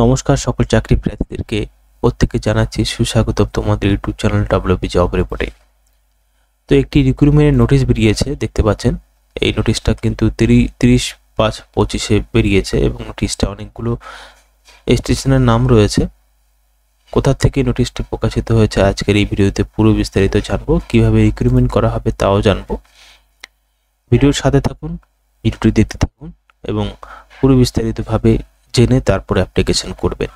নমস্কার সকল চাকরি প্রার্থীদেরকে প্রত্যেককে জানাচ্ছি সুস্বাগতম তোমাদের ইউটিউব চ্যানেল ডব্লিউপি জব রিপোর্টে। তো একটি রিক্রুটমেন্টের নোটিশ বেরিয়েছে, দেখতে পাচ্ছেন। এই নোটিশটা কিন্তু 30/5/25 বেরিয়েছে এবং নোটিশটা অনেকগুলো স্টেশনের নাম রয়েছে। কোথা থেকে নোটিশটি প্রকাশিত হয়েছে আজকের এই ভিডিওতে পুরো বিস্তারিত জানবো, কিভাবে রিক্রুটমেন্ট করা হবে তাও জানবো। ভিডিওর সাথে থাকুন, ভিডিওটি দেখতে থাকুন এবং পুরো বিস্তারিতভাবে জেনে তারপরে অ্যাপ্লিকেশন করবেন।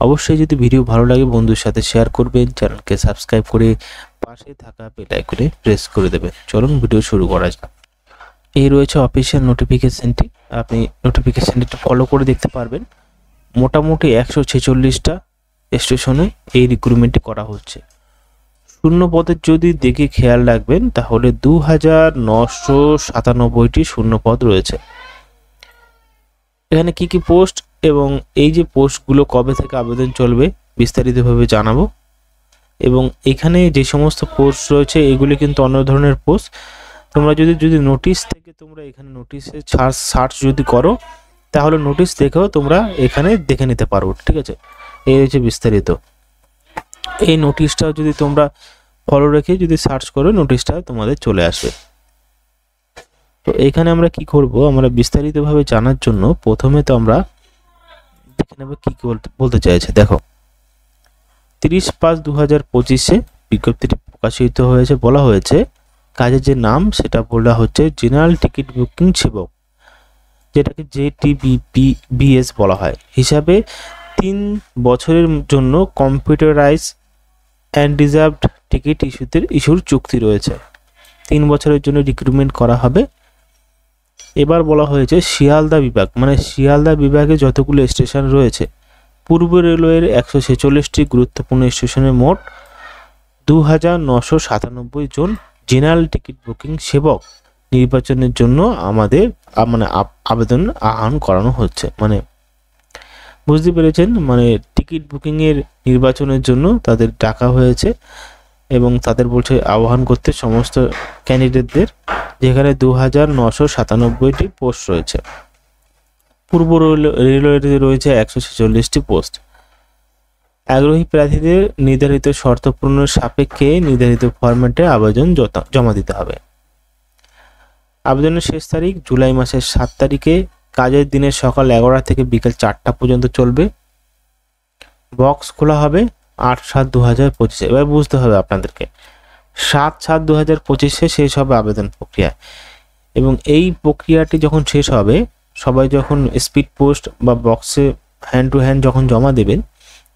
অবশ্যই যদি ভিডিও ভালো লাগে বন্ধুর সাথে শেয়ার করবেন, চ্যানেলকে সাবস্ক্রাইব করে পাশে থাকা বেল আইকনে প্রেস করে দেবেন। চলুন ভিডিও শুরু করা যাক। এই রয়েছে অফিসিয়াল নোটিফিকেশনটি, আপনি নোটিফিকেশনটি ফলো করে দেখতে পারবেন। মোটামুটি 146টা স্টেশনে এই রিক্রুটমেন্টটি করা হচ্ছে। শূন্য পদের যদি দেখে খেয়াল রাখবেন তাহলে 2997টি শূন্য পদ রয়েছে। এখানে কি কি পোস্ট এবং এই যে পোস্টগুলো কবে থেকে আবেদন চলবে বিস্তারিতভাবে জানাবো। এবং এখানে যে সমস্ত পোস্ট রয়েছে এগুলি কিন্তু অন্য ধরনের পোস্ট। তোমরা যদি নোটিশ থেকে তোমরা এখানে নোটিশে সার্চ যদি করো তাহলে নোটিশ দেখেও তোমরা এখানে দেখে নিতে পারো, ঠিক আছে। এই হচ্ছে বিস্তারিত। এই নোটিশটাও যদি তোমরা ফলো রেখে যদি সার্চ করো নোটিশটা তোমাদের চলে আসবে। তো এখানে আমরা কি করব, আমরা বিস্তারিতভাবে জানার জন্য প্রথমে তো আমরা দেখে নেব কি বলতে চাইছে। দেখো, 30/5/2025 বিজ্ঞপ্তিটি প্রকাশিত হয়েছে। বলা হয়েছে কাজের যে নাম সেটা বলা হচ্ছে জেনারেল টিকিট বুকিং সেবক, যেটাকে JTBPS বলা হয়, হিসাবে 3 বছরের জন্য কম্পিউটারাইজ অ্যান্ড রিজার্ভড টিকিট ইস্যুর চুক্তি রয়েছে। 3 বছরের জন্য রিক্রুটমেন্ট করা হবে। এবার বলা হয়েছে শিয়ালদা বিভাগ, মানে শিয়ালদা বিভাগে যতগুলো স্টেশন রয়েছে, পূর্ব রেলওয়ের 146টি গুরুত্বপূর্ণ স্টেশনে মোট 2997 জন জেনারেল টিকিট বুকিং সেবক নির্বাচনের জন্য আবেদন আহ্বান করানো হচ্ছে। মানে বুঝতে পেরেছেন, মানে টিকিট বুকিংয়ের নির্বাচনের জন্য তাদের ডাকা হয়েছে এবং তাদের বলছে আহ্বান করতে সমস্ত ক্যান্ডিডেটদের, যেখানে 2997টি পোস্ট রয়েছে। পূর্ব রেলওয়েতে রয়েছে 146টি পোস্ট। আগ্রহী প্রার্থীদের নির্ধারিত শর্ত পূরণের সাপেক্ষে নির্ধারিত ফরম্যাটে আবেদন জমা দিতে হবে। আবেদনের শেষ তারিখ জুলাই মাসের 7 তারিখে। কাজের দিনের সকাল 11টা থেকে বিকেল 4টা পর্যন্ত চলবে। বক্স খোলা হবে 8/7/2025। এবার বুঝতে হবে আপনাদেরকে, 7/7/2025 শেষ হবে আবেদন প্রক্রিয়া। এবং এই প্রক্রিয়াটি যখন শেষ হবে, সবাই যখন স্পিড পোস্ট বা বক্সে হ্যান্ড টু হ্যান্ড যখন জমা দেবেন,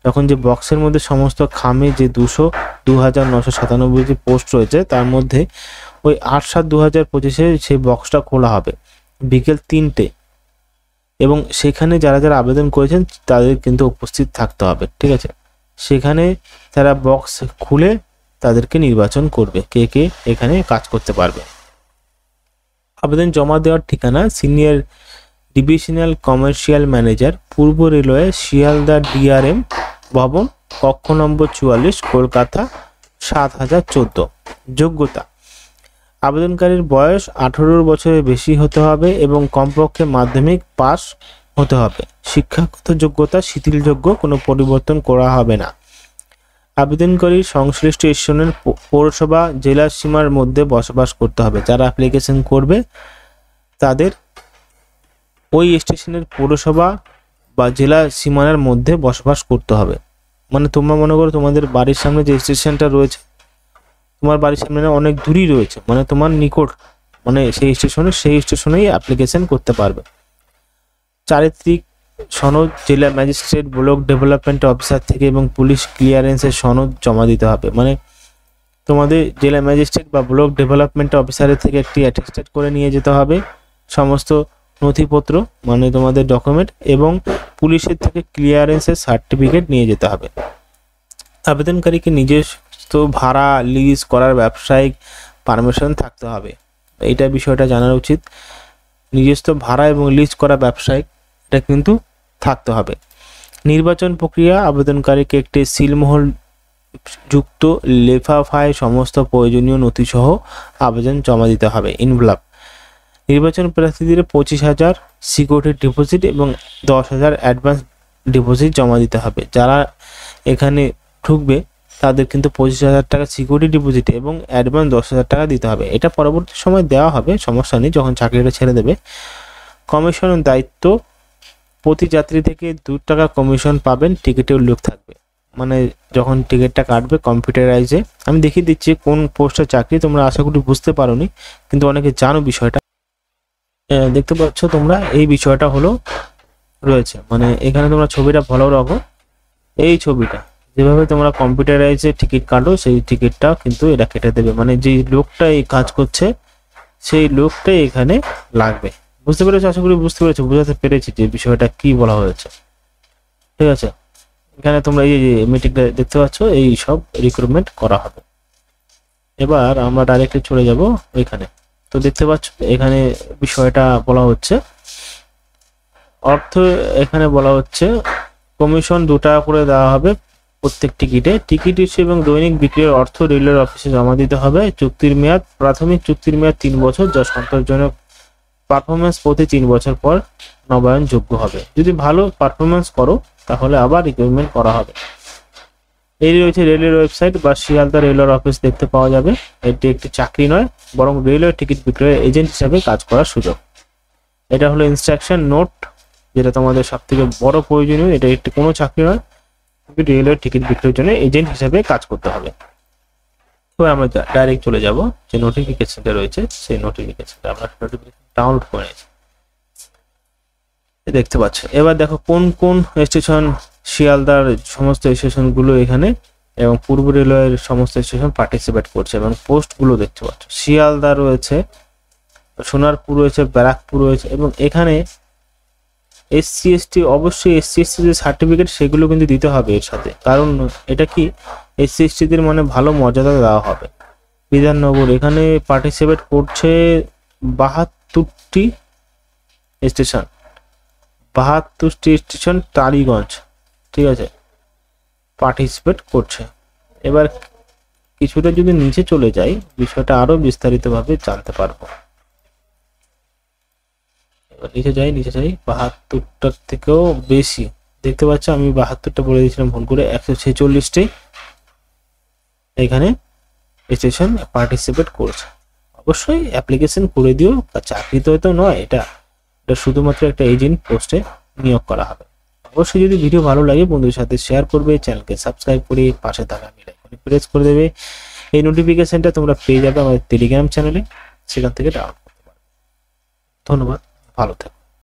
তখন যে বক্সের মধ্যে সমস্ত খামে যে 2997 যে পোস্ট রয়েছে তার মধ্যে ওই 8/7/2025 সেই বক্সটা খোলা হবে বিকেল 3টে। এবং সেখানে যারা যারা আবেদন করেছেন তাদের কিন্তু উপস্থিত থাকতে হবে, ঠিক আছে। সেখানে তারা বক্স খুলে তাদেরকে নির্বাচন করবে কে কে এখানে কাজ করতে পারবে। আবেদন জমা দেওয়ার ঠিকানা সিনিয়র ডিভিশনাল কমার্শিয়াল ম্যানেজার, পূর্ব রেলওয়ে, শিয়ালদা DRM ভবন, কক্ষ নম্বর 44, কলকাতা 7014। যোগ্যতা: আবেদনকারীর বয়স 18 বছরের বেশি হতে হবে এবং কমপক্ষে মাধ্যমিক পাস হতে হবে। শিক্ষাগত যোগ্যতা শিথিলযোগ্য, কোনো পরিবর্তন করা হবে না। আবেদনকারীর সংশ্লিষ্ট স্টেশনের পৌরসভা জেলার সীমার মধ্যে বসবাস করতে হবে। যারা অ্যাপ্লিকেশন করবে তাদের ওই স্টেশনের পৌরসভা বা জেলা সীমানার মধ্যে বসবাস করতে হবে। মানে তোমরা মনে করো তোমাদের বাড়ির সামনে যে স্টেশনটা রয়েছে, তোমার বাড়ির সামনে অনেক দূরই রয়েছে, মানে তোমার নিকট, মানে সেই স্টেশনেই অ্যাপ্লিকেশন করতে পারবে। চারিত্রিক সনদ জেলা ম্যাজিস্ট্রেট, ব্লক ডেভেলপমেন্ট অফিসার থেকে এবং পুলিশ ক্লিয়ারেন্সের সনদ জমা দিতে হবে। মানে তোমাদের জেলা ম্যাজিস্ট্রেট বা ব্লক ডেভেলপমেন্ট অফিসারের থেকে একটি অ্যাটেস্টেড করে নিয়ে যেতে হবে সমস্ত নথিপত্র, মানে তোমাদের ডকুমেন্ট, এবং পুলিশের থেকে ক্লিয়ারেন্সের সার্টিফিকেট নিয়ে যেতে হবে। আবেদনকারীকে নিজস্ব ভাড়া লিজ করার ব্যবসায়িক পারমিশন থাকতে হবে। এইটা বিষয়টা জানার উচিত। নিজস্ব ভাড়া এবং লিজ করা ব্যবসায়িক এটা কিন্তু থাকতে হবে। নির্বাচন প্রক্রিয়া: আবেদনকারীকে একটি সিলমোহর যুক্ত লেফাফায় সমস্ত প্রয়োজনীয় নথিসহ আবেদন জমা দিতে হবে। ইনভেলপ: নির্বাচন প্রার্থীদের 25,000 সিকিউরিটি ডিপোজিট এবং 10,000 অ্যাডভান্স ডিপোজিট জমা দিতে হবে। যারা এখানে ঢুকবে তাদের কিন্তু 25,000 টাকা সিকিউরিটি ডিপোজিট এবং অ্যাডভান্স 10,000 টাকা দিতে হবে। এটা পরবর্তী সময় দেওয়া হবে, সমস্যা নেই, যখন চাকরিটা ছেড়ে দেবে। কমিশনের দায়িত্ব, প্রতি যাত্রী থেকে 2 টাকা কমিশন পাবেন, টিকিটে উল্লেখ থাকবে। মানে যখন টিকিটটা কাটবে কম্পিউটারাইজে, আমি দেখিয়ে দিচ্ছি কোন পোস্টের চাকরি, তোমরা আশা করি বুঝতে পারোনি, কিন্তু অনেকে জানো বিষয়টা। দেখতে পাচ্ছ তোমরা এই বিষয়টা হলো রয়েছে, মানে এখানে তোমরা ছবিটা ভালো রাখো। এই ছবিটা যেভাবে তোমরা কম্পিউটারাইজে টিকিট কাটো সেই টিকিটটা কিন্তু এটা কেটে দেবে, মানে যে লোকটা এই কাজ করছে সেই লোকটাই এখানে লাগবে। বুঝতে পেরেছো? আশা করি বুঝতে পেরেছো, বুঝাতে পেরেছি যে বিষয়টা কি বলা হয়েছে। ঠিক আছে, এখানে তোমরা এই যে মিটিংটা দেখতে পাচ্ছ, এই সব রিক্রুটমেন্ট করা হবে। এবার আমরা ডাইরেক্টলি চলে যাব এখানে। তো দেখতে পাচ্ছ এখানে বিষয়টা বলা হচ্ছে, অর্থ এখানে বলা হচ্ছে কমিশন 2 টাকা করে দেওয়া হবে প্রত্যেক টিকিটে। টিকিট ইস্যু এবং দৈনিক বিক্রির অর্থ রেলের অফিসে জমা দিতে হবে। চুক্তির মেয়াদ, প্রাথমিক চুক্তির মেয়াদ 3 বছর, যা সন্তোষজনক পারফরমেন্স প্রতি 3 বছর পর নবায়নযোগ্য হবে। যদি ভালো পারফরমেন্স করো তাহলে আবার রিক্রুটমেন্ট করা হবে। এই রয়েছে রেলের ওয়েবসাইট বা শিয়ালদা রেলওয়ে অফিস, দেখতে পাওয়া যাবে। এটি একটি চাকরি নয়, বরং রেলওয়ে টিকিট বিক্রয়ের এজেন্ট হিসাবে কাজ করার সুযোগ। এটা হলো ইনস্ট্রাকশন নোট, যেটা তোমাদের সব থেকে বড় প্রয়োজনীয়। এটা একটি কোনো চাকরি নয়, রেলওয়ে টিকিট বিক্রয়ের জন্য এজেন্ট হিসাবে কাজ করতে হবে। তো আমরা ডাইরেক্ট চলে যাব যে নোটিফিকেশনটা রয়েছে, সেই নোটিফিকেশনটা আমরা ডাউনলোড করে নিয়েছি, দেখতে পাচ্ছ। এবার দেখো কোন কোন স্টেশন, শিয়ালদার সমস্ত স্টেশনগুলো এখানে এবং পূর্ব রেলওয়ের সমস্ত স্টেশন পার্টিসিপেট করছে এবং পোস্টগুলো দেখতে পাচ্ছ। শিয়ালদা রয়েছে, সোনারপুর রয়েছে, ব্যারাকপুর রয়েছে, এবং এখানে SC ST, অবশ্যই SC ST যে সার্টিফিকেট সেগুলো কিন্তু দিতে হবে এর সাথে, কারণ এটা কি SC ST দের মানে ভালো মর্যাদা দেওয়া হবে। বিধাননগর এখানে পার্টিসিপেট করছে 72টি স্টেশন, 72টি স্টেশন টালিগঞ্জ, ঠিক আছে, পার্টিসিপেট করছে। এবার কিছুটা যদি নিচে চলে যাই বিষয়টা আরো বিস্তারিতভাবে জানতে পারবো। নিচে যাই 72টার থেকেও বেশি, দেখতে পাচ্ছ আমি 72টা বলে দিয়েছিলাম ভুল করে, 146টি এখানে স্টেশন পার্টিসিপেট করছে। অবশ্যই অ্যাপ্লিকেশন করে দিও, চাকরি তো হয়তো নয়, এটা শুধুমাত্র একটা এজেন্ট পোস্টে নিয়োগ করা হবে। অবশ্যই যদি ভিডিও ভালো লাগে বন্ধুদের সাথে শেয়ার করবে, চ্যানেলকে সাবস্ক্রাইব করে পাশে থাকা বেল আইকনে প্রেস করে দেবে। এই নোটিফিকেশনটা তোমরা পেয়ে যাবে আমাদের টেলিগ্রাম চ্যানেলে, সেখান থেকে ডাউনলোড করতে পারবে। ধন্যবাদ, ভালো থাকো।